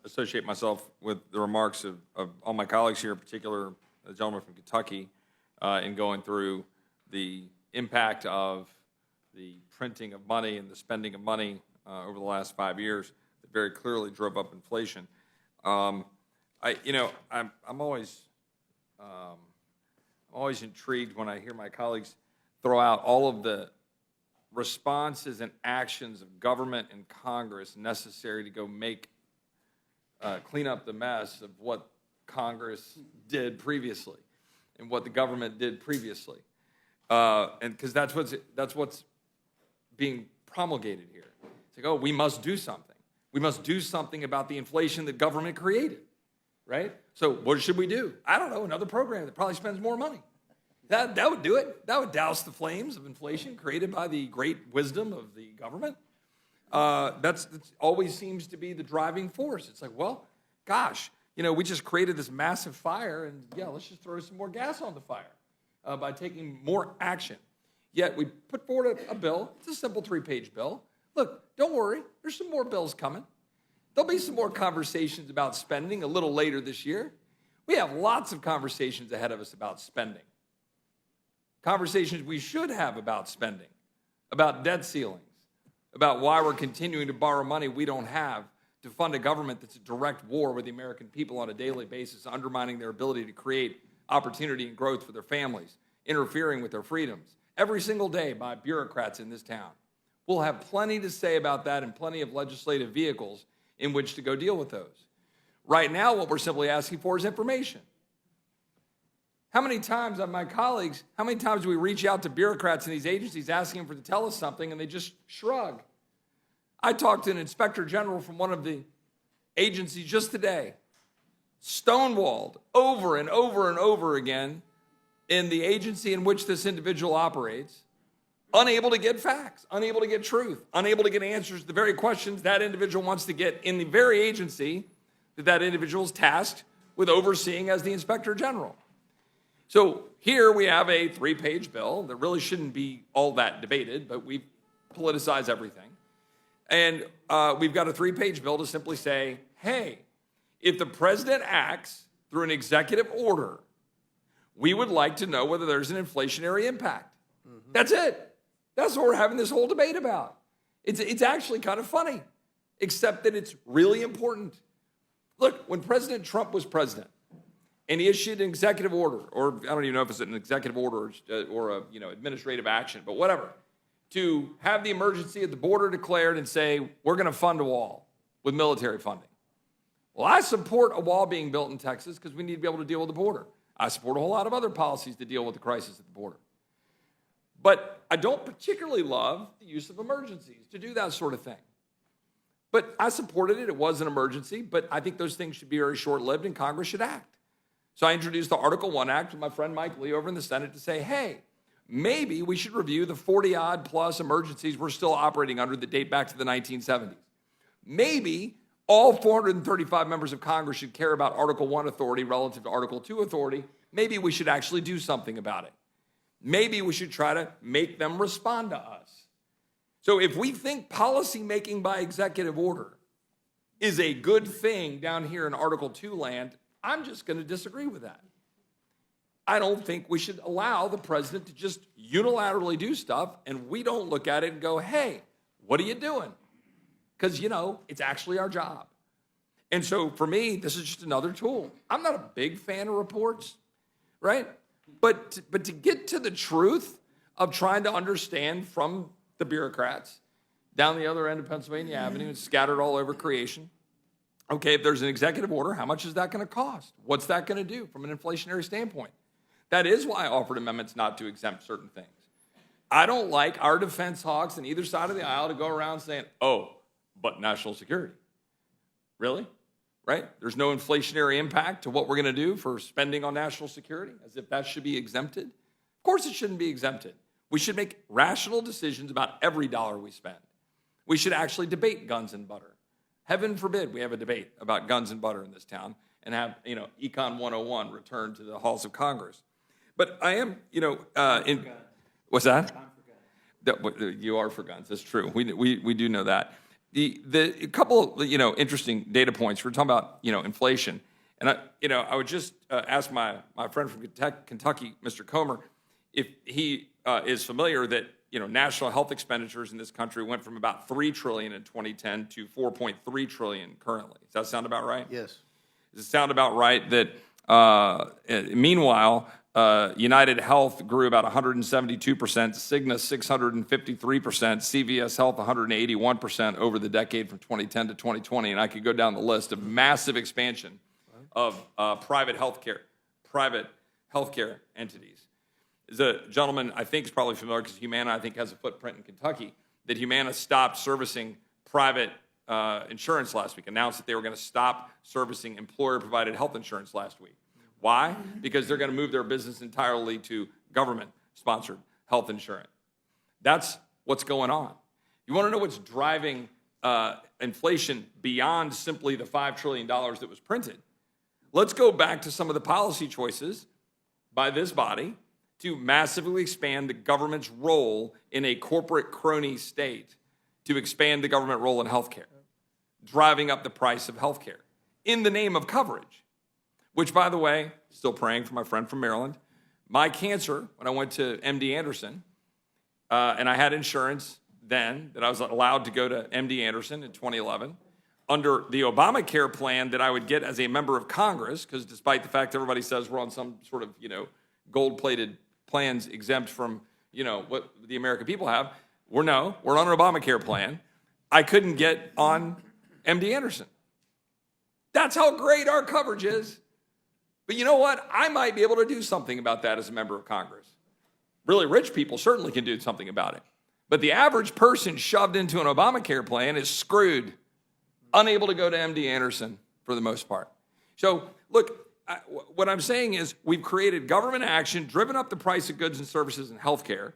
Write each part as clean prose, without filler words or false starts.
associate myself with the remarks of all my colleagues here, in particular the gentleman from Kentucky, in going through the impact of the printing of money and the spending of money over the last 5 years that very clearly drove up inflation. I'm always intrigued when I hear my colleagues throw out all of the responses and actions of government and Congress necessary to go clean up the mess of what Congress did previously and what the government did previously, and because that's what's being promulgated here. It's like, oh, we must do something. We must do something about the inflation that government created, right? So what should we do? I don't know, another program that probably spends more money. That would do it. That would douse the flames of inflation created by the great wisdom of the government. That's always seems to be the driving force. It's like, well, gosh, we just created this massive fire, and let's just throw some more gas on the fire by taking more action. Yet we put forward a bill. It's a simple 3-page bill. Look, don't worry. There's some more bills coming. There'll be some more conversations about spending a little later this year. We have lots of conversations ahead of us about spending. Conversations we should have about spending, about debt ceilings, about why we're continuing to borrow money we don't have to fund a government that's at direct war with the American people on a daily basis, undermining their ability to create opportunity and growth for their families, interfering with their freedoms every single day by bureaucrats in this town. We'll have plenty to say about that and plenty of legislative vehicles in which to go deal with those. Right now, what we're simply asking for is information. How many times, my colleagues, how many times do we reach out to bureaucrats in these agencies asking them to tell us something and they just shrug? I talked to an inspector general from one of the agencies just today, stonewalled over and over and over again in the agency in which this individual operates, unable to get facts, unable to get truth, unable to get answers to the very questions that individual wants to get in the very agency that individual is tasked with overseeing as the inspector general. So here we have a 3-page bill that really shouldn't be all that debated, but we politicize everything. And we've got a 3-page bill to simply say, hey, if the president acts through an executive order, we would like to know whether there's an inflationary impact. Mm-hmm. That's it. That's what we're having this whole debate about. It's actually kind of funny, except that it's really important. Look, when President Trump was president, and he issued an executive order, or I don't even know if it's an executive order or administrative action, but whatever, to have the emergency at the border declared and say, we're going to fund a wall with military funding. Well, I support a wall being built in Texas because we need to be able to deal with the border. I support a whole lot of other policies to deal with the crisis at the border. But I don't particularly love the use of emergencies to do that sort of thing. But I supported it. It was an emergency, but I think those things should be very short-lived and Congress should act. So I introduced the Article 1 Act with my friend Mike Lee over in the Senate to say, hey, maybe we should review the 40-odd plus emergencies we're still operating under that date back to the 1970s. Maybe all 435 members of Congress should care about Article 1 authority relative to Article 2 authority. Maybe we should actually do something about it. Maybe we should try to make them respond to us. So if we think policy making by executive order is a good thing down here in Article 2 land, I'm just going to disagree with that. I don't think we should allow the president to just unilaterally do stuff and we don't look at it and go, hey, what are you doing? Because, it's actually our job. And so for me, this is just another tool. I'm not a big fan of reports, right? But to get to the truth of trying to understand from the bureaucrats down the other end of Pennsylvania Avenue and scattered all over creation, okay, if there's an executive order, how much is that going to cost? What's that going to do from an inflationary standpoint? That is why I offered amendments not to exempt certain things. I don't like our defense hawks on either side of the aisle to go around saying, oh, but national security. Really? Right? There's no inflationary impact to what we're going to do for spending on national security, as if that should be exempted. Of course it shouldn't be exempted. We should make rational decisions about every dollar we spend. We should actually debate guns and butter. Heaven forbid we have a debate about guns and butter in this town and have, Econ 101 returned to the halls of Congress. But I am, what's that? You are for guns. That's true. We do know that. a couple of, interesting data points. We're talking about, inflation. And I would just ask my friend from Kentucky, Mr. Comer, if he is familiar that, national health expenditures in this country went from about $3 trillion in 2010 to $4.3 trillion currently. Does that sound about right? Yes. Does it sound about right that, meanwhile, United Health grew about 172%, Cigna 653%, CVS Health 181% over the decade from 2010 to 2020, and I could go down the list of massive expansion of private healthcare entities. There's a gentleman I think is probably familiar because Humana I think has a footprint in Kentucky, that Humana stopped servicing private insurance last week, announced that they were going to stop servicing employer-provided health insurance last week. Why? Because they're going to move their business entirely to government-sponsored health insurance. That's what's going on. You want to know what's driving inflation beyond simply the $5 trillion that was printed? Let's go back to some of the policy choices by this body to massively expand the government's role in a corporate crony state, to expand the government role in healthcare, driving up the price of healthcare in the name of coverage. Which, by the way, still praying for my friend from Maryland. My cancer, when I went to MD Anderson, and I had insurance then that I was allowed to go to MD Anderson in 2011, under the Obamacare plan that I would get as a member of Congress, because despite the fact everybody says we're on some sort of, gold-plated plans exempt from, what the American people have, we're on an Obamacare plan. I couldn't get on MD Anderson. That's how great our coverage is. But you know what? I might be able to do something about that as a member of Congress. Really rich people certainly can do something about it. But the average person shoved into an Obamacare plan is screwed, unable to go to MD Anderson for the most part. So, look, what I'm saying is we've created government action, driven up the price of goods and services in healthcare.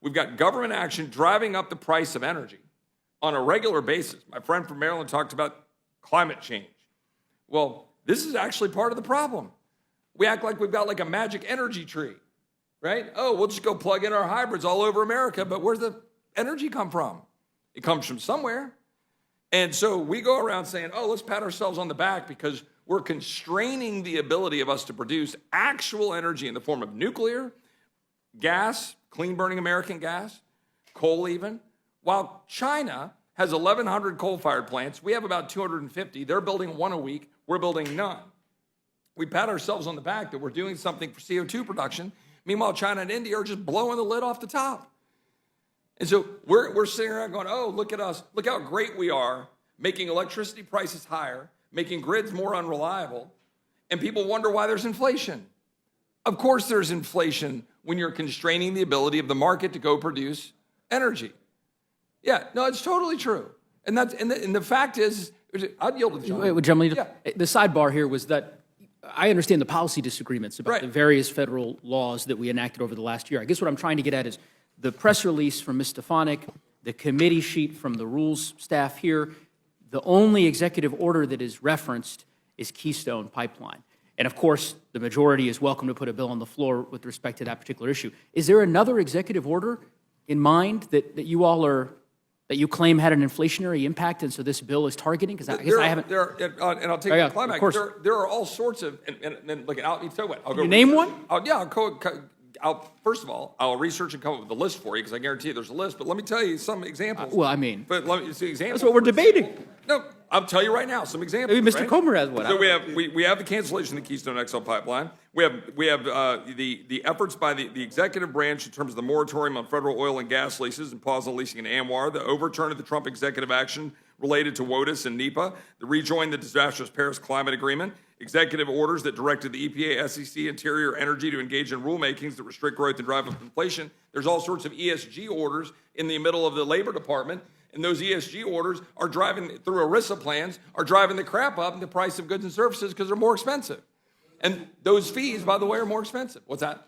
We've got government action driving up the price of energy on a regular basis. My friend from Maryland talked about climate change. Well, this is actually part of the problem. We act like we've got like a magic energy tree, right? Oh, we'll just go plug in our hybrids all over America, but where's the energy come from? It comes from somewhere. And so we go around saying, oh, let's pat ourselves on the back because we're constraining the ability of us to produce actual energy in the form of nuclear, gas, clean-burning American gas, coal even. While China has 1,100 coal-fired plants, we have about 250. They're building one a week. We're building none. We pat ourselves on the back that we're doing something for CO2 production. Meanwhile, China and India are just blowing the lid off the top. And so we're sitting around going, oh, look at us. Look how great we are, making electricity prices higher, making grids more unreliable, and people wonder why there's inflation. Of course there's inflation when you're constraining the ability of the market to go produce energy. Yeah, no, it's totally true. And the fact is, I'd yield to John. Wait, gentlemen, the sidebar here was that I understand the policy disagreements about the various federal laws that we enacted over the last year. I guess what I'm trying to get at is the press release from Ms. Stefanik, the committee sheet from the rules staff here, the only executive order that is referenced is Keystone Pipeline. And of course, the majority is welcome to put a bill on the floor with respect to that particular issue. Is there another executive order in mind that you all are, that you claim had an inflationary impact, and so this bill is targeting? Because I guess I haven't. And I'll take the climax. There are all sorts of, and look, I'll tell you what. I'll go. You name one? First of all, I'll research and come up with a list for you because I guarantee you there's a list. But let me tell you some examples. Well, I mean, but let me see examples. That's what we're debating. No, I'll tell you right now some examples. Maybe Mr. Comer has one. So we have the cancellation of the Keystone XL pipeline. We have the efforts by the executive branch in terms of the moratorium on federal oil and gas leases and pause on leasing in ANWR, the overturn of the Trump executive action related to WOTUS and NEPA, the rejoin the disastrous Paris Climate Agreement, executive orders that directed the EPA, SEC, Interior, Energy to engage in rulemakings that restrict growth and drive up inflation. There's all sorts of ESG orders in the middle of the Labor Department, and those ESG orders are driving, through ERISA plans, are driving the crap up in the price of goods and services because they're more expensive. And those fees, by the way, are more expensive. What's that?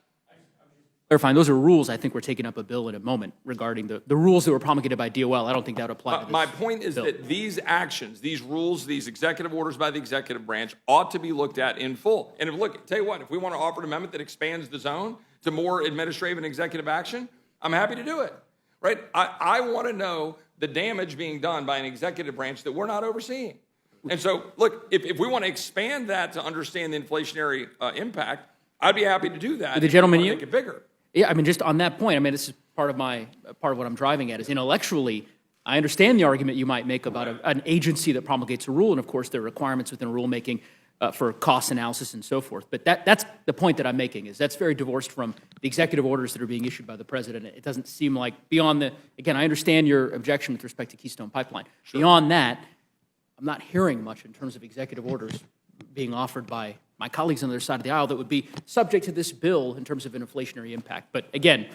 Clarifying, those are rules. I think we're taking up a bill in a moment regarding the rules that were promulgated by DOL. I don't think that would apply to this My point is bill. that these actions, these rules, these executive orders by the executive branch ought to be looked at in full. And tell you what, if we want to offer an amendment that expands the zone to more administrative and executive action, I'm happy to do it. right? I want to know the damage being done by an executive branch that we're not overseeing. And so, look, if we want to expand that to understand the inflationary impact, I'd be happy to do that. The gentleman, make it bigger. Yeah, I mean, just on that point, I mean, this is part of what I'm driving at is intellectually, I understand the argument you might make about an agency that promulgates a rule, and of course, there are requirements within rulemaking for cost analysis and so forth. But that's the point that I'm making is that's very divorced from the executive orders that are being issued by the president. It doesn't seem like beyond again, I understand your objection with respect to Keystone Pipeline. Sure. Beyond that, I'm not hearing much in terms of executive orders being offered by my colleagues on the other side of the aisle that would be subject to this bill in terms of an inflationary impact. But again,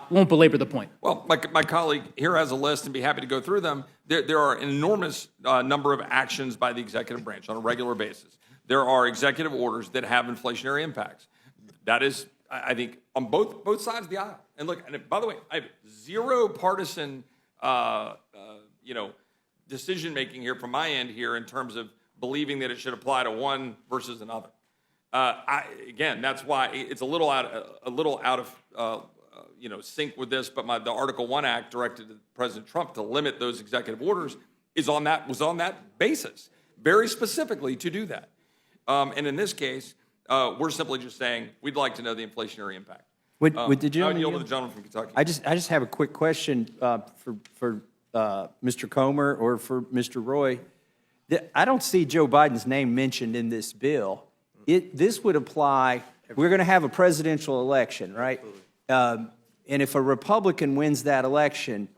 won't belabor the point. Well, my colleague here has a list and be happy to go through them. There are an enormous number of actions by the executive branch on a regular basis. There are executive orders that have inflationary impacts. That is, I think, on both sides of the aisle. And look, and by the way, I have zero partisan, decision making here from my end here in terms of believing that it should apply to one versus another. Again, that's why it's a little out of sync with this. But the Article 1 Act directed to President Trump to limit those executive orders was on that basis, very specifically to do that. And in this case, we're simply just saying we'd like to know the inflationary impact. Would the gentleman, I yield to the gentleman from Kentucky. I just have a quick question for Mr. Comer or for Mr. Roy. I don't see Joe Biden's name mentioned in this bill. This would apply. We're going to have a presidential election, right? And if a Republican wins that election,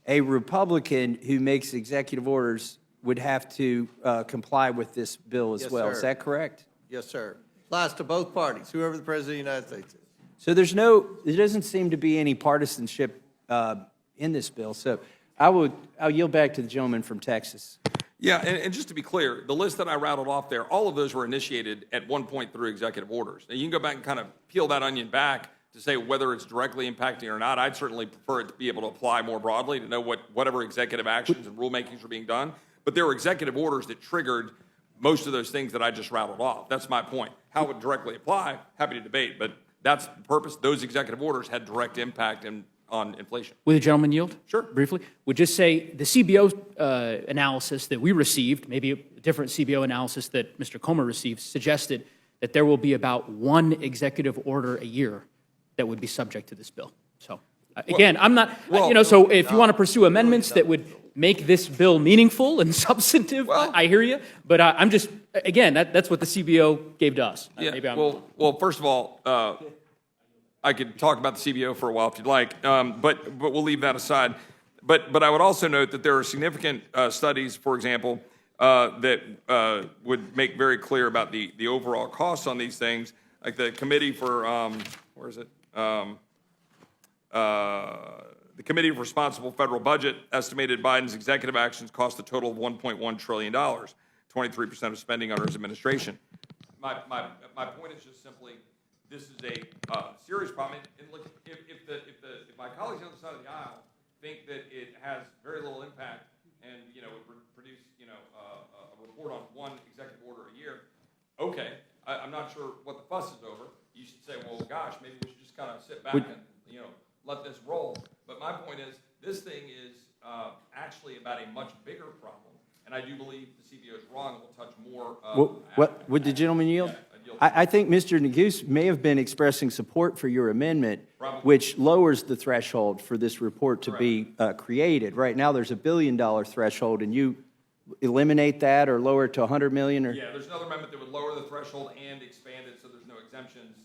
a Republican who makes executive orders would have to comply with this bill as well. Sir. Is that correct? Yes, sir. Applies to both parties, whoever the President of the United States is. So there doesn't seem to be any partisanship in this bill. So I'll yield back to the gentleman from Texas. Yeah, and just to be clear, the list that I rattled off there, all of those were initiated at one point through executive orders. Now, you can go back and kind of peel that onion back to say whether it's directly impacting or not. I'd certainly prefer it to be able to apply more broadly to know whatever executive actions and rulemakings are being done. But there were executive orders that triggered most of those things that I just rattled off. That's my point. How it would directly apply, happy to debate, but that's the purpose. Those executive orders had direct impact on inflation. Will the gentleman yield? Sure. Briefly. Would just say the CBO analysis that we received, maybe a different CBO analysis that Mr. Comer received, suggested that there will be about one executive order a year that would be subject to this bill. So, again, I'm not, so if you want to pursue amendments that would make this bill meaningful and substantive, I hear you. But I'm just, again, that's what the CBO gave to us. Yeah, Maybe well, first of all, I could talk about the CBO for a while if you'd like, but we'll leave that aside. But I would also note that there are significant studies, for example, that would make very clear about the overall costs on these things, like the Committee for, where is it? The Committee for Responsible Federal Budget estimated Biden's executive actions cost a total of $1.1 trillion, 23% of spending under his administration. My point is just simply, this is a serious problem. And look, if my colleagues on the other side of the aisle think that it has very little impact and would produce a report on one executive order a year, okay, I'm not sure what the fuss is over. You should say, well, gosh, maybe we should just kind of sit back and let this roll. But my point is, this thing is actually about a much bigger problem, and I do believe the CBO is wrong. It will touch more. What would the gentleman yield? Yeah, I think Mr. Neguse may have been expressing support for your amendment, Probably. which lowers the threshold for this report to be created. Right now, there's $1 billion threshold, and you eliminate that or lower it to $100 million? Or? Yeah, there's another amendment that would lower the threshold and expand it so there's no exemptions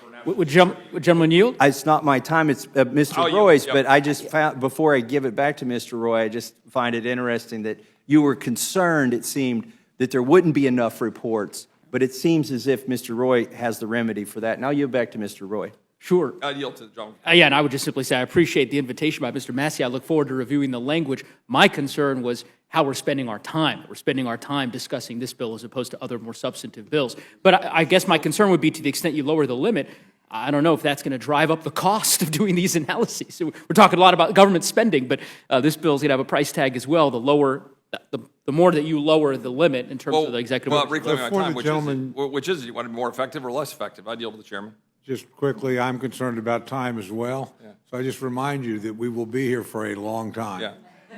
for national Would gentleman yield? It's not my time, it's Mr. Oh, yeah, Roy's, yeah. but I just found, before I give it back to Mr. Roy, I just find it interesting that you were concerned, it seemed, that there wouldn't be enough reports, but it seems as if Mr. Roy has the remedy for that. Now yield back to Mr. Roy. Sure. I yield to the gentleman. Yeah, and I would just simply say I appreciate the invitation by Mr. Massey. I look forward to reviewing the language. My concern was how we're spending our time. We're spending our time discussing this bill as opposed to other more substantive bills. But I guess my concern would be to the extent you lower the limit, I don't know if that's going to drive up the cost of doing these analyses. So we're talking a lot about government spending, but this bill's going to have a price tag as well. The more that you lower the limit in terms of the executive order. Reclaiming my Before time, the which gentleman- is it? You want it more effective or less effective? I yield to the chairman. just quickly, I'm concerned about time as well. So I just remind you that we will be here for a long time.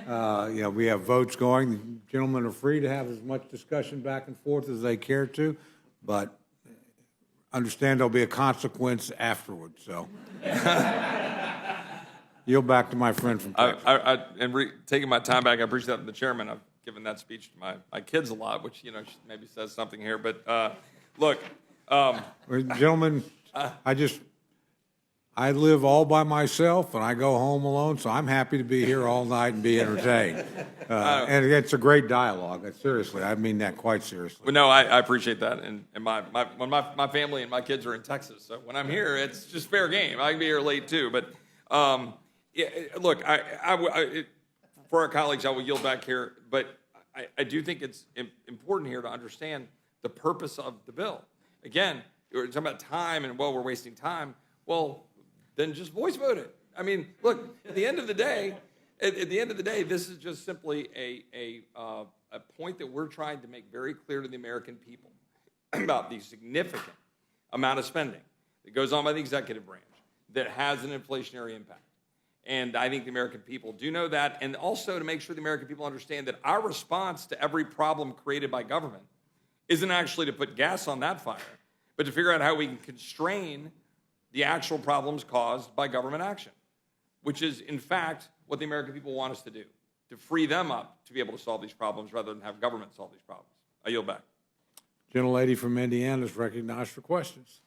Yeah. We have votes going. The gentlemen are free to have as much discussion back and forth as they care to, but understand there'll be a consequence afterwards, so. Yield back to my friend from Texas. Taking my time back, I appreciate that from the chairman. I've given that speech to my kids a lot, which, maybe says something here. But, look. Gentlemen, I live all by myself, and I go home alone, so I'm happy to be here all night and be entertained. And it's a great dialogue. Seriously, I mean that quite seriously. Well, no, I appreciate that. And when my family and my kids are in Texas, so when I'm here, it's just fair game. I can be here late, too. But, look, for our colleagues, I will yield back here. But I do think it's important here to understand the purpose of the bill. Again, we're talking about time and, we're wasting time. Well, then just voice vote it. I mean, look, at the end of the day, this is just simply a point that we're trying to make very clear to the American people about the significant amount of spending that goes on by the executive branch that has an inflationary impact. And I think the American people do know that, and also to make sure the American people understand that our response to every problem created by government isn't actually to put gas on that fire, but to figure out how we can constrain the actual problems caused by government action, which is, in fact, what the American people want us to do, to free them up to be able to solve these problems rather than have government solve these problems. I yield back. Gentlelady from Indiana is recognized for questions.